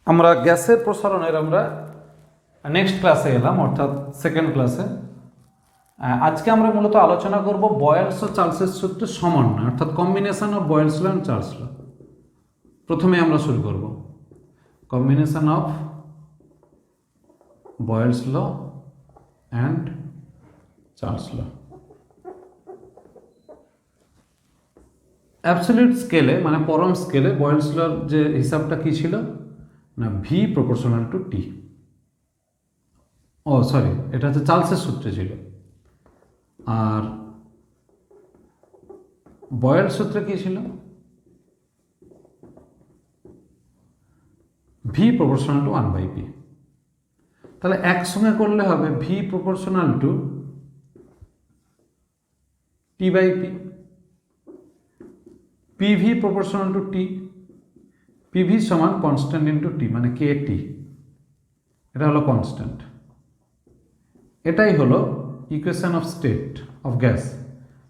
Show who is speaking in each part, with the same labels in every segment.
Speaker 1: আমরা গ্যাসের প্রসারণের আমরা নেক্সট ক্লাসে এলাম, অর্থাৎ সেকেন্ড ক্লাসে। আজকে আমরা মূলত আলোচনা করব বয়েলস ও চার্লসের সূত্রের সমন্বয়, অর্থাৎ combination of Boyle's law and Charles law. প্রথমে আমরা শুরু করব combination of Boyle's law and Charles law. Absolute স্কেলে মানে পরম স্কেলে বয়েলস লর যে হিসাবটা কী ছিল না, ভি প্রপোর্শনাল টু টি। ও সরি, এটা হচ্ছে চার্লসের সূত্রে ছিল। আর বয়েল সূত্রে কি ছিল? V proportional to 1/p। তাহলে একসঙ্গে করলে হবে V proportional to T P, PV proportional to T, PV সমান কনস্ট্যান্ট ইন্টু টি, মানে কে টি। এটা হলো কনস্ট্যান্ট। এটাই হলো equation of state of gas,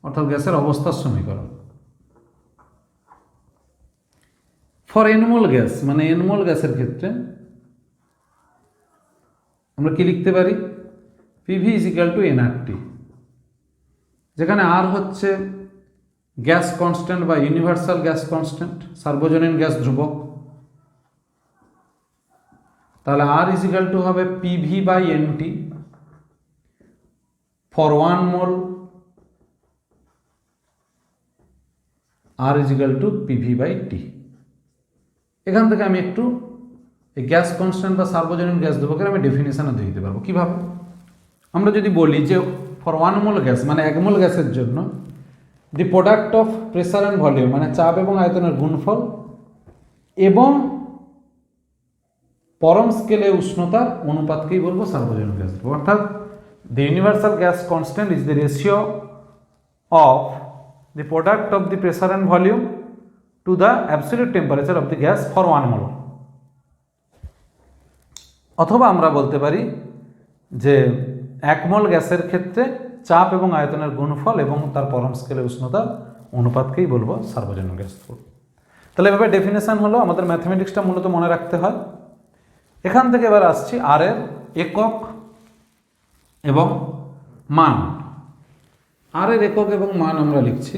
Speaker 1: অর্থাৎ গ্যাসের অবস্থার সমীকরণ। ফর এনমোল গ্যাস মানে এনমোল গ্যাসের ক্ষেত্রে আমরা কি লিখতে পারি? PV is equal to NRT, যেখানে আর হচ্ছে গ্যাস কনস্ট্যান্ট বা ইউনিভার্সাল গ্যাস কনস্ট্যান্ট, সার্বজনীন গ্যাস ধ্রুবক। তাহলে আর ইজ ইকুয়াল টু হবে PV by NT for 1 mole, R is equal to PV by T. এখান থেকে আমি একটু এই গ্যাস কনস্ট্যান্ট বা সার্বজনীন গ্যাস ধ্রুবকের আমি ডেফিনেশনে দিয়ে দিতে পারবো। কীভাবে? আমরা যদি বলি যে ফর 1 মোল গ্যাস মানে 1 মোল গ্যাসের জন্য the product of pressure and volume মানে চাপ এবং আয়তনের গুণফল এবং পরম স্কেলে উষ্ণতার অনুপাতকেই বলবো সার্বজনীন গ্যাস ধ্রুবক। অর্থাৎ the universal gas constant is the ratio of the product of the pressure and volume to the absolute temperature of the gas for 1 mole। অথবা আমরা বলতে পারি যে 1 মোল গ্যাসের ক্ষেত্রে চাপ এবং আয়তনের গুণফল এবং তার পরম স্কেলে উষ্ণতার অনুপাতকেই বলবো সার্বজনীন গ্যাস ধ্রুবক। তাহলে এভাবে ডেফিনেশন হলো। আমাদের ম্যাথমেটিক্সটা মূলত মনে রাখতে হয়। এখান থেকে এবার আসছি আর এর একক এবং মান। আর এর একক এবং মান আমরা লিখছি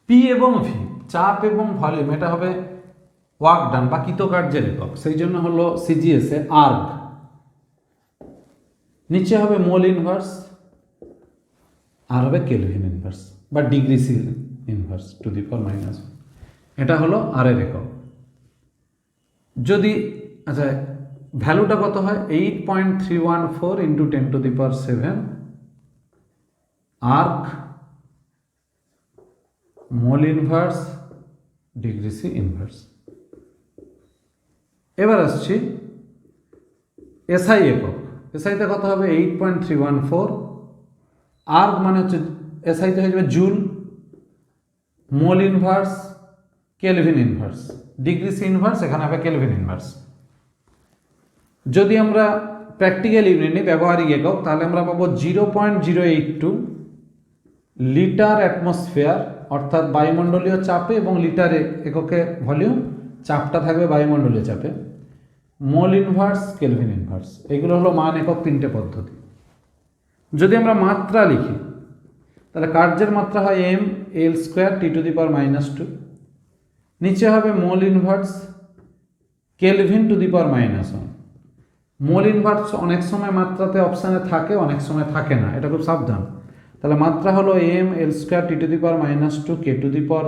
Speaker 1: পি এবং ভি, চাপ এবং ভলিউম, এটা হবে ওয়ার্ক ডান বা কৃতকার্যের একক। সেই জন্য হলো সিজিএস এ আর্গ। নিচে হবে মোল ইনভার্স, আর হবে কেলভিন ইনভার্স বা degree C inverse to the power -1। এটা হলো আর এর একক। যদি আচ্ছা ভ্যালুটা কত হয়? 8.314 into 10⁷ erg mole inverse degree C inverse. এবার আসছি এসআই একক। এসআইতে কত হবে? 8.314। আর্ক মানে হচ্ছে এসআইতে হয়ে যাবে joule, mole inverse kelvin inverse, degree C inverse এখানে হবে কেলভিন ইনভার্স। যদি আমরা প্র্যাকটিক্যাল ইউনিট নিই, ব্যবহারিক একক, তাহলে আমরা পাবো 0.082 লিটার অ্যাটমসফিয়ার, অর্থাৎ বায়ুমণ্ডলীয় চাপে এবং লিটারে এককে ভলিউম, চাপটা থাকবে বায়ুমণ্ডলীয় চাপে, মোল ইনভার্স কেলভিন ইনভার্স। এগুলো হলো মান একক, তিনটে পদ্ধতি। যদি আমরা মাত্রা লিখি তাহলে কার্যের মাত্রা হয় M L square T to the power -2, নিচে হবে mole inverse kelvin to the power -1। Mole inverse অনেক সময় মাত্রাতে অপশানে থাকে, অনেক সময় থাকে না, এটা খুব সাবধান। তাহলে মাত্রা হলো M L square T to the power -2 K to the power,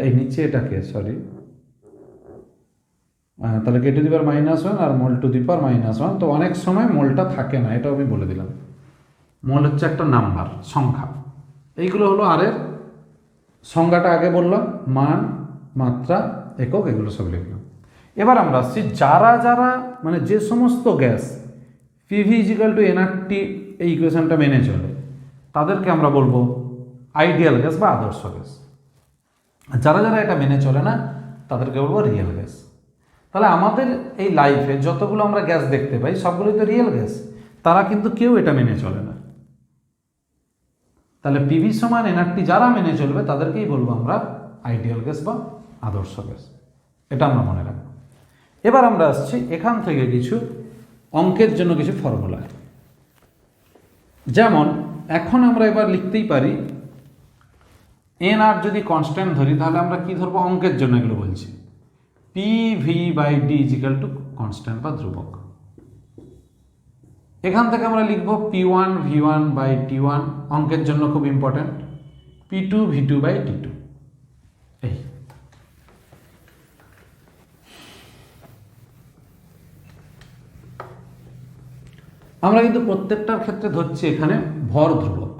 Speaker 1: এই নিচে এটাকে সরি, তাহলে কে to the power -1 R mole two the power -1। তো অনেক সময় মোলটা থাকে না, এটাও আমি বলে দিলাম। মোল হচ্ছে একটা নাম্বার, সংখ্যা। এইগুলো হলো আর এর সংজ্ঞাটা আগে বললাম, মান, মাত্রা, একক, এগুলো সব লিখলাম। এবার আমরা আসছি যারা যারা মানে যে সমস্ত gas PV equal to nRT এই ইকুয়েশনটা মেনে চলে তাদেরকে আমরা বলবো আইডিয়াল গ্যাস বা আদর্শ গ্যাস। যারা যারা এটা মেনে চলে না তাদেরকে বলবো রিয়েল গ্যাস। তাহলে আমাদের এই লাইফে যতগুলো আমরা গ্যাস দেখতে পাই সবগুলোই তো রিয়েল গ্যাস। তারা কিন্তু কেউ এটা মেনে চলে না। তাহলে পিভি সমান এনআরটি যারা মেনে চলবে তাদেরকেই বলবো আমরা আইডিয়াল গ্যাস বা আদর্শ গ্যাস। এটা আমরা মনে রাখবো। এবার আমরা আসছি এখান থেকে কিছু অঙ্কের জন্য কিছু ফর্মুলা। যেমন এখন আমরা এবার লিখতেই পারি এন আর যদি কনস্ট্যান্ট ধরি তাহলে আমরা কি ধরবো, অঙ্কের জন্য এগুলো বলছি, P V by D equal to constant বা ধ্রুবক। এখান থেকে আমরা লিখবো P one V one by T one, অঙ্কের জন্য খুব important, P two V two by T two. এই আমরা কিন্তু প্রত্যেকটার ক্ষেত্রে ধরছি এখানে ভর ধ্রুবক,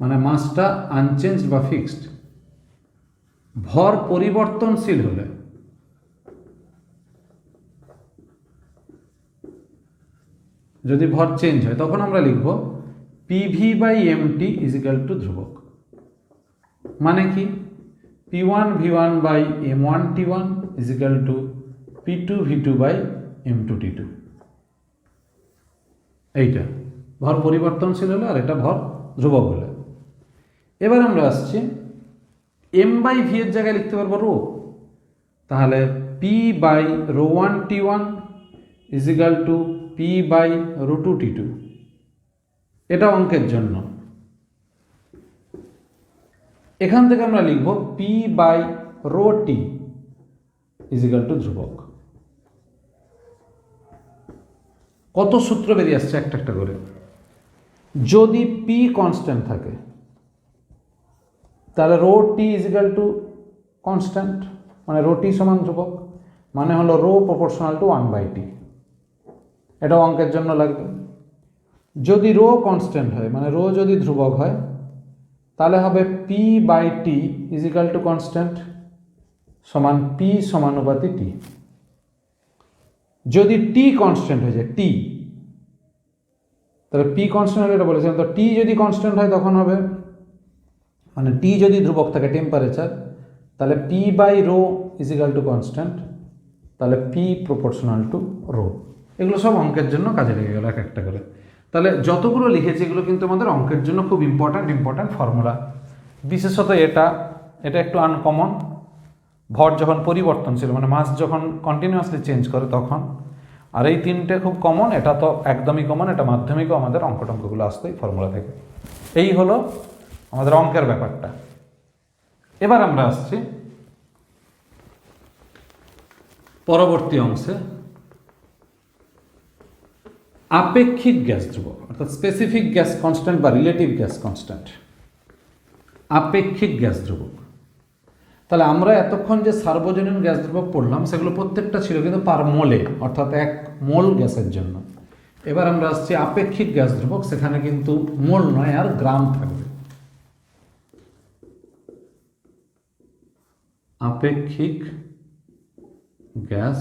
Speaker 1: মানে মাসটা আনচেঞ্জড বা ফিক্সড। ভর পরিবর্তনশীল হলে যদি ভর চেঞ্জ হয় তখন আমরা লিখব PV by MT equal to ধ্রুবক। মানে কি, P one V one by M one T one equal to P two V two by M two T two. এইটা ভর পরিবর্তনশীল হলে, আর এটা ভর ধ্রুবক হলে। এবার আমরা আসছি এম বাই ভি এর জায়গায় লিখতে পারবো রো, তাহলে P by rho one T one equal to P by rho two T two. এটা অঙ্কের জন্য। এখান থেকে আমরা লিখব P by rho T equal to ধ্রুবক। কত সূত্র বেরিয়ে আসছে একটা একটা করে। যদি পি কনস্ট্যান্ট থাকে তাহলে rho T equal to constant, মানে রো টি সমান ধ্রুবক, মানে হলো rho proportional to one by T. এটাও অঙ্কের জন্য লাগবে। যদি রো কনস্ট্যান্ট হয়, মানে রো যদি ধ্রুবক হয়, তাহলে হবে P by T equal to constant সমান পি সমানুপাতি টি। যদি টি কনস্ট্যান্ট হয়ে যায়, টি, তাহলে পি কনস্ট্যান্ট হলে এটা বলেছিলাম, তো টি যদি কনস্ট্যান্ট হয় তখন হবে, মানে টি যদি ধ্রুবক থাকে টেম্পারেচার, তাহলে P by rho equal to constant, তাহলে পি প্রপোর্শনাল টু রো। এগুলো সব অঙ্কের জন্য কাজে লেগে গেল এক একটা করে। তাহলে যতগুলো লিখেছি এগুলো কিন্তু আমাদের অঙ্কের জন্য খুব ইম্পর্ট্যান্ট ফর্মুলা। বিশেষত এটা একটু আনকমন। ভর যখন পরিবর্তনশীল, মানে মাস যখন কন্টিনিউয়াসলি চেঞ্জ করে তখন। আর এই তিনটে খুব কমন, এটা তো একদমই কমন, এটা মাধ্যমিকও আমাদের অঙ্কগুলো আসতো এই ফর্মুলা থেকে। এই হলো আমাদের অঙ্কের ব্যাপারটা। এবার আমরা আসছি পরবর্তী অংশে, আপেক্ষিক গ্যাস ধ্রুবক, অর্থাৎ স্পেসিফিক গ্যাস কনস্ট্যান্ট বা রিলেটিভ গ্যাস কনস্ট্যান্ট, আপেক্ষিক গ্যাস ধ্রুবক। তাহলে আমরা এতক্ষণ যে সার্বজনীন গ্যাস ধ্রুবক পড়লাম সেগুলো প্রত্যেকটা ছিল কিন্তু পার মোলে, অর্থাৎ এক মোল গ্যাসের জন্য। এবার আমরা আসছি আপেক্ষিক গ্যাস ধ্রুবক, সেখানে কিন্তু মোল নয় আর গ্রাম থাকবে। আপেক্ষিক গ্যাস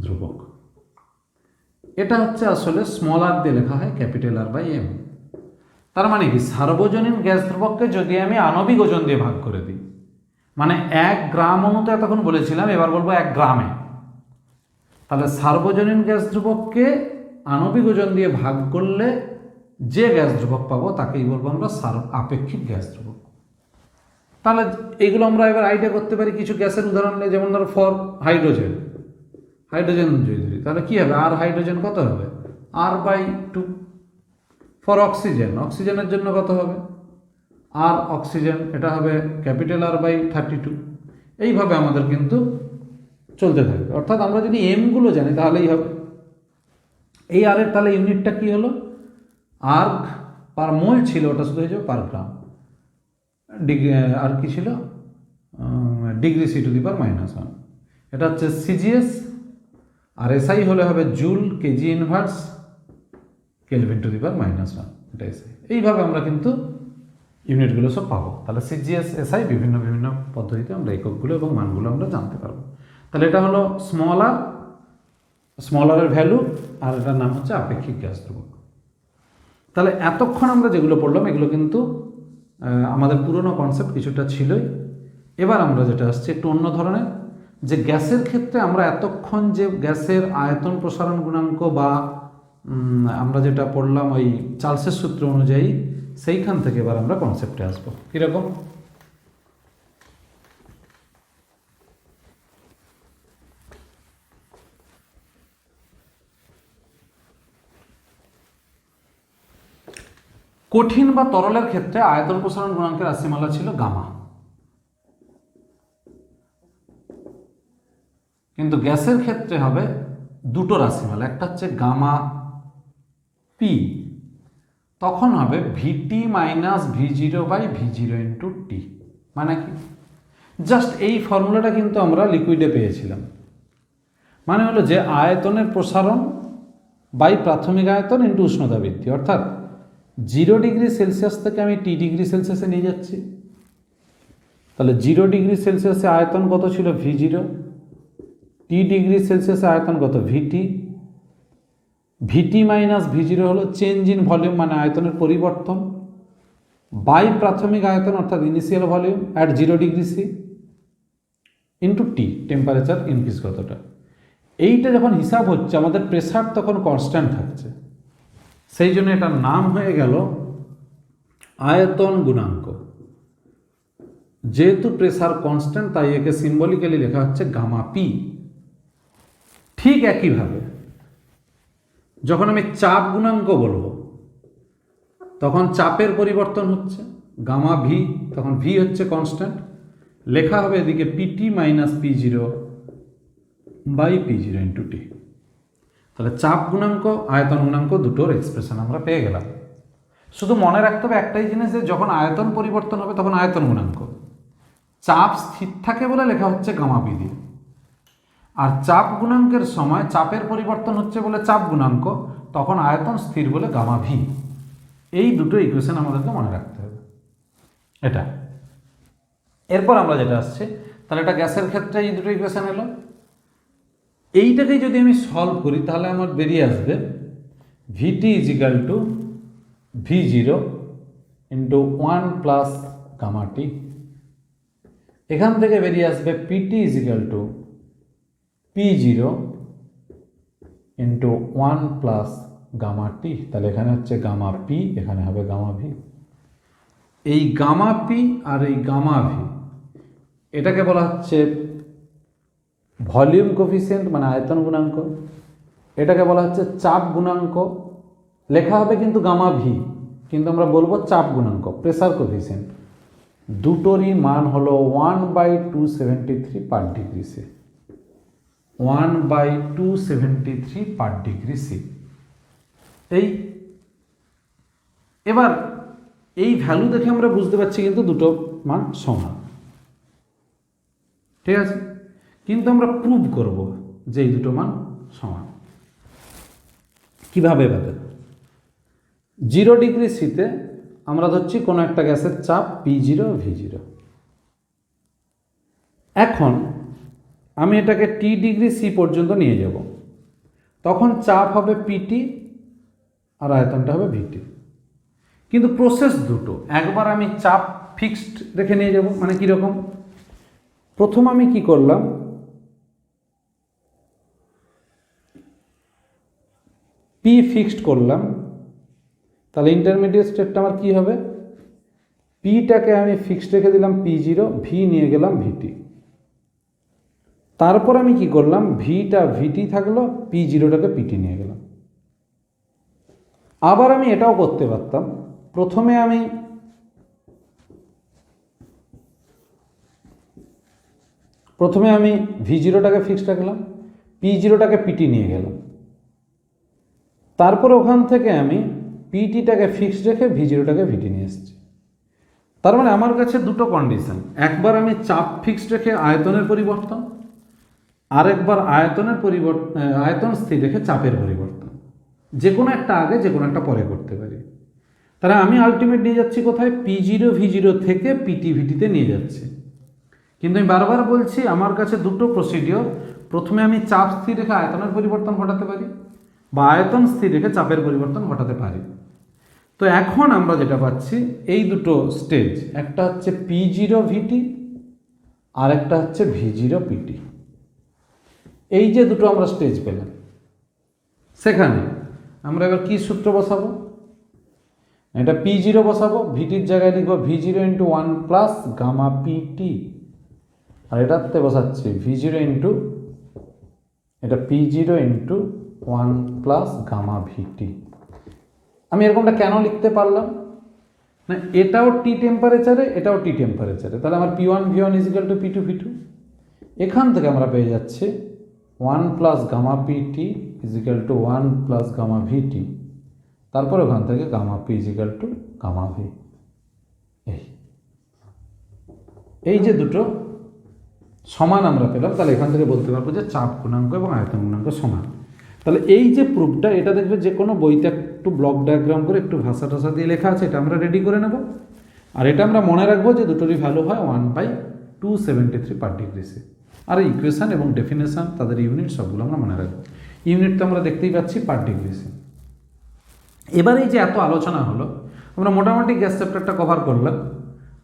Speaker 1: ধ্রুবক, এটা হচ্ছে আসলে স্মল আর দিয়ে লেখা হয় ক্যাপিটাল আর বাই এম। তার মানে কি, সার্বজনীন গ্যাস ধ্রুবককে যদি আমি আণবিক ওজন দিয়ে ভাগ করে দিই, মানে 1 গ্রাম অণুতে এতক্ষণ বলেছিলাম, এবার বলবো 1 গ্রামে, তাহলে সার্বজনীন গ্যাস ধ্রুবককে আণবিক ওজন দিয়ে ভাগ করলে যে গ্যাস ধ্রুবক পাবো তাকেই বলবো আমরা আপেক্ষিক গ্যাস ধ্রুবক। তাহলে এইগুলো আমরা এবার আইডিয়া করতে পারি কিছু গ্যাসের উদাহরণ নিয়ে। যেমন ধরো ফর হাইড্রোজেন যদি ধরি তাহলে কি হবে, আর হাইড্রোজেন কত হবে, আর বাই 2। ফর অক্সিজেনের জন্য কত হবে, আর অক্সিজেন, এটা হবে ক্যাপিটাল আর বাই 32। এইভাবে আমাদের কিন্তু চলতে থাকবে। অর্থাৎ আমরা যদি এমগুলো জানি তাহলেই হবে। এই আর এর তাহলে ইউনিটটা কি হলো, আর্ক পার মোল ছিল, ওটা শুধু হয়ে যাবে পার গ্রাম। ডিগ্রি আর কি ছিল, degree C to the power -1। এটা হচ্ছে সিজিএস। আর এসআই হলে হবে joule kg inverse kelvin to the power -1, এটা এসআই। এইভাবে আমরা কিন্তু ইউনিটগুলো সব পাবো। তাহলে সিজিএস এসআই বিভিন্ন পদ্ধতিতে আমরা এককগুলো এবং মানগুলো আমরা জানতে পারবো। তাহলে এটা হলো স্মল আর এর ভ্যালু, আর এটার নাম হচ্ছে আপেক্ষিক গ্যাস ধ্রুবক। তাহলে এতক্ষণ আমরা যেগুলো পড়লাম এগুলো কিন্তু আমাদের পুরনো কনসেপ্ট কিছুটা ছিলই। এবার আমরা যেটা আসছে একটু অন্য ধরনের, যে গ্যাসের ক্ষেত্রে আমরা এতক্ষণ যে গ্যাসের আয়তন প্রসারণ গুণাঙ্ক বা আমরা যেটা পড়লাম ওই চার্লসের সূত্র অনুযায়ী, সেইখান থেকে এবার আমরা কনসেপ্টে আসবো। কীরকম? কঠিন বা তরলের ক্ষেত্রে আয়তন প্রসারণ গুণাঙ্কের রাশিমালা ছিল গামা, কিন্তু গ্যাসের ক্ষেত্রে হবে দুটো রাশিমালা, একটা হচ্ছে গামা পি, তখন হবে ভিটি মাইনাস V0/V0 ইন্টু টি। মানে কি? জাস্ট এই ফর্মুলাটা কিন্তু আমরা লিকুইডে পেয়েছিলাম। মানে হলো যে আয়তনের প্রসারণ বাই প্রাথমিক আয়তন ইন্টু উষ্ণতা বৃদ্ধি, অর্থাৎ 0 ডিগ্রি সেলসিয়াস থেকে আমি টি ডিগ্রি সেলসিয়াসে নিয়ে যাচ্ছি। তাহলে 0 ডিগ্রি সেলসিয়াসে আয়তন কত ছিল? V0। টি ডিগ্রি সেলসিয়াসে আয়তন কত? ভিটি। ভিটি মাইনাস V0 হলো চেঞ্জ ইন ভলিউম, মানে আয়তনের পরিবর্তন, বাই প্রাথমিক আয়তন অর্থাৎ initial volume at 0 degree C into T, temperature increase কতটা। এইটা যখন হিসাব হচ্ছে আমাদের প্রেসার তখন কনস্ট্যান্ট থাকছে, সেই জন্য এটার নাম হয়ে গেল আয়তন গুণাঙ্ক। যেহেতু প্রেসার কনস্ট্যান্ট তাই একে সিম্বলিক্যালি লেখা হচ্ছে গামা পি। ঠিক একইভাবে যখন আমি চাপ গুণাঙ্ক বলবো তখন চাপের পরিবর্তন হচ্ছে গামা ভি, তখন ভি হচ্ছে কনস্ট্যান্ট, লেখা হবে এদিকে PT minus P0/P0 into T. তাহলে চাপ গুণাঙ্ক আয়তন গুণাঙ্ক দুটোর এক্সপ্রেশন আমরা পেয়ে গেলাম। শুধু মনে রাখতে হবে একটাই জিনিস, যে যখন আয়তন পরিবর্তন হবে তখন আয়তন গুণাঙ্ক, চাপ স্থির থাকে বলে লেখা হচ্ছে গামা পি দিয়ে, আর চাপ গুণাঙ্কের সময় চাপের পরিবর্তন হচ্ছে বলে চাপ গুণাঙ্ক, তখন আয়তন স্থির বলে গামা ভি। এই দুটো ইকুয়েশন আমাদেরকে মনে রাখতে হবে এটা। এরপর আমরা যেটা আসছে, তাহলে এটা গ্যাসের ক্ষেত্রে এই দুটো ইকুয়েশন এলো। এইটাকেই যদি আমি সলভ করি তাহলে আমার বেরিয়ে আসবে VT equal to V0 into 1 plus gamma T. এখান থেকে বেরিয়ে আসবে PT equal to P0 into 1 plus gamma T. তাহলে এখানে হচ্ছে গামা পি, এখানে হবে গামা ভি। এই গামা পি আর এই গামা ভি এটাকে বলা হচ্ছে ভলিউম কোফিসিয়েন্ট, মানে আয়তন গুণাঙ্ক। এটাকে বলা হচ্ছে চাপ গুণাঙ্ক, লেখা হবে কিন্তু গামা ভি, কিন্তু আমরা বলবো চাপ গুণাঙ্ক, প্রেসার কোফিসিয়েন্ট। দুটোরই মান হলো 1/273 per degree C, 1/273 per degree C. এবার এই ভ্যালু দেখে আমরা বুঝতে পারছি কিন্তু দুটো মান সমান, ঠিক আছে। কিন্তু আমরা প্রুভ করব যে এই দুটো মান সমান। কিভাবে এভাবে? 0 ডিগ্রি সিতে আমরা ধরছি কোনো একটা গ্যাসের চাপ P0 V0। এখন আমি এটাকে টি ডিগ্রি সি পর্যন্ত নিয়ে যাব, তখন চাপ হবে পিটি আর আয়তনটা হবে ভিটি। কিন্তু প্রসেস দুটো, একবার আমি চাপ ফিক্সড রেখে নিয়ে যাব, মানে কীরকম? প্রথম আমি কি করলাম, পি ফিক্সড করলাম, তাহলে ইন্টারমিডিয়েট স্টেটটা আমার কী হবে? পিটাকে আমি ফিক্সড রেখে দিলাম P0, ভি নিয়ে গেলাম ভিটি। তারপর আমি কি করলাম, ভিটা ভিটি থাকলো, P0টাকে পিটি নিয়ে গেলাম। আবার আমি এটাও করতে পারতাম, প্রথমে আমি V0টাকে ফিক্সড রাখলাম, P0টাকে পিটি নিয়ে গেলাম, তারপর ওখান থেকে আমি পিটিটাকে ফিক্সড রেখে V0টাকে ভিটি নিয়ে এসেছি। তার মানে আমার কাছে দুটো কন্ডিশন, একবার আমি চাপ ফিক্সড রেখে আয়তনের পরিবর্তন, আরেকবার আয়তন স্থির রেখে চাপের পরিবর্তন। যে কোনো একটা আগে যে কোনো একটা পরে করতে পারি। তাহলে আমি আলটিমেট নিয়ে যাচ্ছি কোথায়? P0 V0 থেকে পিটি ভিটিতে নিয়ে যাচ্ছি। কিন্তু আমি বারবার বলছি আমার কাছে দুটো প্রসিডিওর, প্রথমে আমি চাপ স্থির রেখে আয়তনের পরিবর্তন ঘটাতে পারি, বা আয়তন স্থির রেখে চাপের পরিবর্তন ঘটাতে পারি। তো এখন আমরা যেটা পাচ্ছি এই দুটো স্টেজ, একটা হচ্ছে P0 ভিটি আর একটা হচ্ছে V0 পিটি। এই যে দুটো আমরা স্টেজ পেলাম, সেখানে আমরা এবার কি সূত্র বসাবো, এটা P0 বসাবো, ভিটির জায়গায় লিখবো V0 into 1 plus gamma PT, আর এটাতে বসাচ্ছি V0 ইন্টু এটা P0 ইন্টু 1 প্লাস গামা ভিটি। আমি এরকমটা কেন লিখতে পারলাম না, এটাও টি টেম্পারেচারে এটাও টি টেম্পারেচারে, তাহলে আমার P1 V1 is equal two P2 V2। এখান থেকে আমরা পেয়ে যাচ্ছি 1 plus gamma PT equal to 1 plus gamma VT, তারপর ওখান থেকে gamma P equal to gamma V. এই যে দুটো সমান আমরা পেলাম, তাহলে এখান থেকে বলতে পারবো যে চাপ গুণাঙ্ক এবং আয়তন গুণাঙ্ক সমান। তাহলে এই যে প্রুফটা, এটা দেখবে যে কোনো বইতে একটু ব্লক ডায়াগ্রাম করে একটু ভাষা টাষা দিয়ে লেখা আছে, এটা আমরা রেডি করে নেব। আর এটা আমরা মনে রাখবো যে দুটোরই ভ্যালু হয় 1/273 পার ডিগ্রি সি। আর ইকুয়েশন এবং ডেফিনেশন তাদের ইউনিট সবগুলো আমরা মনে রাখবো। ইউনিট তো আমরা দেখতেই পাচ্ছি পার ডিগ্রি সি। এবার এই যে এত আলোচনা হলো, আমরা মোটামুটি গ্যাস চ্যাপ্টারটা কভার করলাম।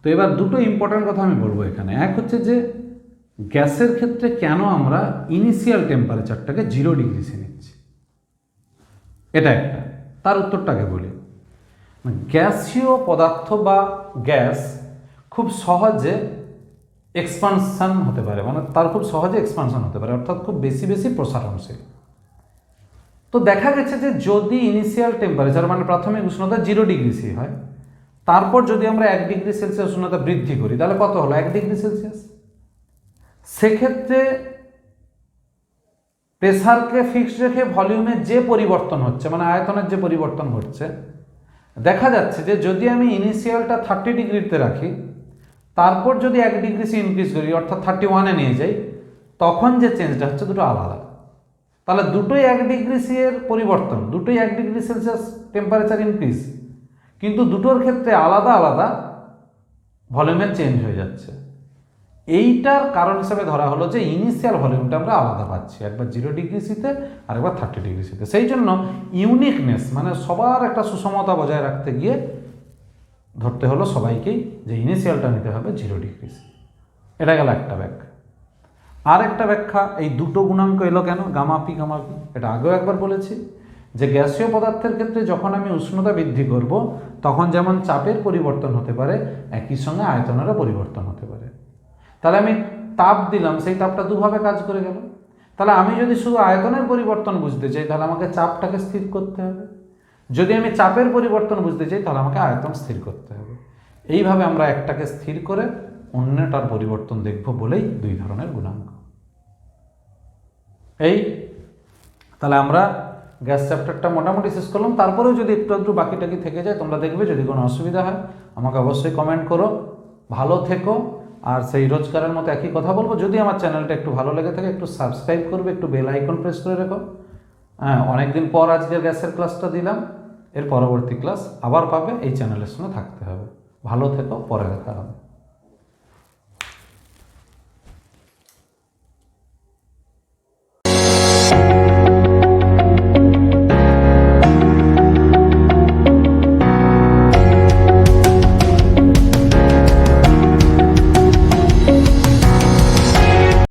Speaker 1: তো এবার দুটো ইম্পর্ট্যান্ট কথা আমি বলবো এখানে। এক হচ্ছে যে গ্যাসের ক্ষেত্রে কেন আমরা ইনিশিয়াল টেম্পারেচারটাকে 0 ডিগ্রি সি নিচ্ছি, এটা একটা। তার উত্তরটাকে বলি, গ্যাসীয় পদার্থ বা গ্যাস খুব সহজে এক্সপানশন হতে পারে, মানে তার খুব সহজে এক্সপানশন হতে পারে, অর্থাৎ খুব বেশি বেশি প্রসারণশীল। তো দেখা গেছে যে যদি ইনিশিয়াল টেম্পারেচার মানে প্রাথমিক উষ্ণতা 0 ডিগ্রি সি হয়, তারপর যদি আমরা 1 ডিগ্রি সেলসিয়াস উষ্ণতা বৃদ্ধি করি, তাহলে কত হলো 1 ডিগ্রি সেলসিয়াস। সেক্ষেত্রে প্রেসারকে ফিক্সড রেখে ভলিউমের যে পরিবর্তন হচ্ছে, মানে আয়তনের যে পরিবর্তন ঘটছে, দেখা যাচ্ছে যে যদি আমি ইনিশিয়ালটা 30 ডিগ্রিতে রাখি, তারপর যদি 1 ডিগ্রি সি ইনক্রিজ করি অর্থাৎ 31-এ নিয়ে যাই, তখন যে চেঞ্জটা হচ্ছে দুটো আলাদা। তাহলে দুটোই 1 ডিগ্রি সি এর পরিবর্তন, দুটোই 1 ডিগ্রি সেলসিয়াস টেম্পারেচার ইনক্রিজ, কিন্তু দুটোর ক্ষেত্রে আলাদা আলাদা ভলিউমের চেঞ্জ হয়ে যাচ্ছে। এইটার কারণ হিসাবে ধরা হলো যে ইনিশিয়াল ভলিউমটা আমরা আলাদা পাচ্ছি, একবার 0 ডিগ্রি সিতে আর একবার 30 ডিগ্রি সিতে। সেই জন্য ইউনিকনেস মানে সবার একটা সুষমতা বজায় রাখতে গিয়ে ধরতে হলো সবাইকেই যে ইনিশিয়ালটা নিতে হবে 0 ডিগ্রি সি। এটা গেল একটা ব্যাখ্যা। আর একটা ব্যাখ্যা, এই দুটো গুণাঙ্ক এলো কেন গামা পি গামা পি, এটা আগেও একবার বলেছি যে গ্যাসীয় পদার্থের ক্ষেত্রে যখন আমি উষ্ণতা বৃদ্ধি করব, তখন যেমন চাপের পরিবর্তন হতে পারে, একই সঙ্গে আয়তনেরও পরিবর্তন হতে পারে। তাহলে আমি তাপ দিলাম, সেই তাপটা দুভাবে কাজ করে গেল। তাহলে আমি যদি শুধু আয়তনের পরিবর্তন বুঝতে চাই, তাহলে আমাকে চাপটাকে স্থির করতে হবে। যদি আমি চাপের পরিবর্তন বুঝতে চাই, তাহলে আমাকে আয়তন স্থির করতে হবে। এইভাবে আমরা একটাকে স্থির করে অন্যটার পরিবর্তন দেখব বলেই দুই ধরনের গুণাঙ্ক। এই তাহলে আমরা গ্যাস চ্যাপ্টারটা মোটামুটি শেষ করলাম। তারপরেও যদি একটু একটু বাকিটাকি থেকে যায়, তোমরা দেখবে যদি কোনো অসুবিধা হয় আমাকে অবশ্যই কমেন্ট করো। ভালো থেকো। আর সেই রোজকারের মতো একই কথা বলবো, যদি আমার চ্যানেলটা একটু ভালো লেগে থাকে একটু সাবস্ক্রাইব করবে, একটু বেল আইকন প্রেস করে রেখো। হ্যাঁ, অনেকদিন পর আজকের গ্যাসের ক্লাসটা দিলাম, এর পরবর্তী ক্লাস আবার পাবে। এই চ্যানেলের সঙ্গে থাকতে হবে। ভালো থেকো, পরে দেখা হবে।